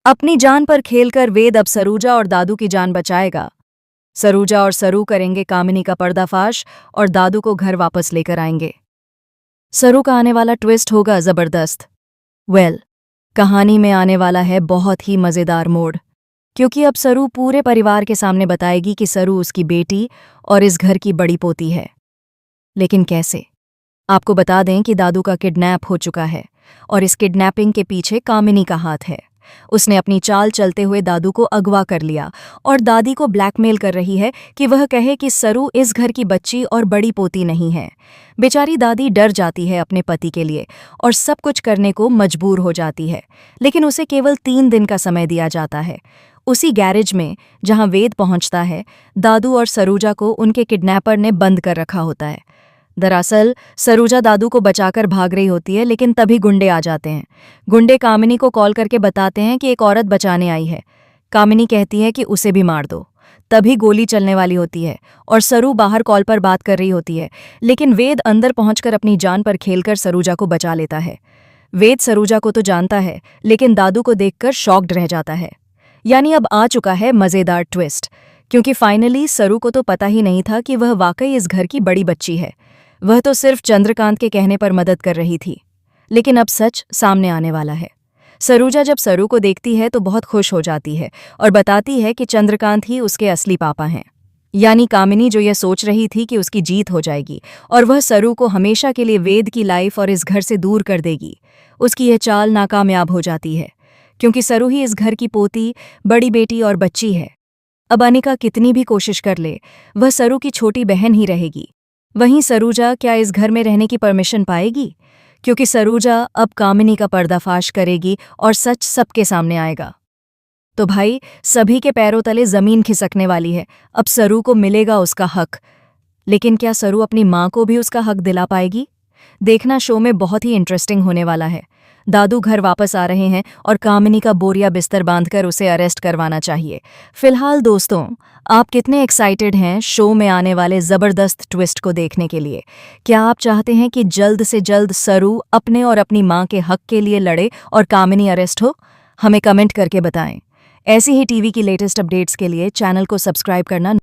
अपनी जान पर खेलकर वेद अब सरूजा और दादू की जान बचाएगा। सरूजा और सरू करेंगे कामिनी का पर्दाफाश और दादू को घर वापस लेकर आएंगे। सरू का आने वाला ट्विस्ट होगा जबरदस्त। कहानी में आने वाला है बहुत ही मजेदार मोड़, क्योंकि अब सरू पूरे परिवार के सामने बताएगी कि सरू उसकी बेटी और इस घर की बड़ी पोती है। लेकिन कैसे? आपको बता दें कि दादू का किडनैप हो चुका है और इस किडनैपिंग के पीछे कामिनी का हाथ है। उसने अपनी चाल चलते हुए दादू को अगवा कर लिया और दादी को ब्लैकमेल कर रही है कि वह कहे कि सरू इस घर की बच्ची और बड़ी पोती नहीं है। बेचारी दादी डर जाती है अपने पति के लिए और सब कुछ करने को मजबूर हो जाती है, लेकिन उसे केवल 3 दिन का समय दिया जाता है। उसी गैरेज में जहां वेद पहुंचता है, दादू और सरूजा को उनके किडनैपर ने बंद कर रखा होता है। दरअसल सरूजा दादू को बचाकर भाग रही होती है, लेकिन तभी गुंडे आ जाते हैं। गुंडे कामिनी को कॉल करके बताते हैं कि एक औरत बचाने आई है। कामिनी कहती है कि उसे भी मार दो। तभी गोली चलने वाली होती है और सरू बाहर कॉल पर बात कर रही होती है, लेकिन वेद अंदर पहुंचकर अपनी जान पर खेलकर सरूजा को बचा लेता है। वेद सरूजा को तो जानता है, लेकिन दादू को देखकर शॉक्ड रह जाता है। यानी अब आ चुका है मजेदार ट्विस्ट, क्योंकि फाइनली सरू को तो पता ही नहीं था कि वह वाकई इस घर की बड़ी बच्ची है। वह तो सिर्फ चंद्रकांत के कहने पर मदद कर रही थी, लेकिन अब सच सामने आने वाला है। सरूजा जब सरू को देखती है तो बहुत खुश हो जाती है और बताती है कि चंद्रकांत ही उसके असली पापा हैं। यानी कामिनी जो यह सोच रही थी कि उसकी जीत हो जाएगी और वह सरू को हमेशा के लिए वेद की लाइफ और इस घर से दूर कर देगी, उसकी यह चाल नाकामयाब हो जाती है, क्योंकि सरू ही इस घर की पोती, बड़ी बेटी और बच्ची है। अब अनिका कितनी भी कोशिश कर ले, वह सरू की छोटी बहन ही रहेगी। वहीं सरूजा क्या इस घर में रहने की परमिशन पाएगी? क्योंकि सरूजा अब कामिनी का पर्दाफाश करेगी और सच सबके सामने आएगा। तो भाई, सभी के पैरों तले जमीन खिसकने वाली है। अब सरू को मिलेगा उसका हक, लेकिन क्या सरू अपनी माँ को भी उसका हक दिला पाएगी? देखना शो में बहुत ही इंटरेस्टिंग होने वाला है। दादू घर वापस आ रहे हैं और कामिनी का बोरिया बिस्तर बांधकर उसे अरेस्ट करवाना चाहिए। फिलहाल दोस्तों, आप कितने एक्साइटेड हैं शो में आने वाले जबरदस्त ट्विस्ट को देखने के लिए? क्या आप चाहते हैं कि जल्द से जल्द सरू अपने और अपनी मां के हक के लिए लड़े और कामिनी अरेस्ट हो? हमें कमेंट करके बताएं। ऐसी ही टीवी की लेटेस्ट अपडेट्स के लिए चैनल को सब्सक्राइब करना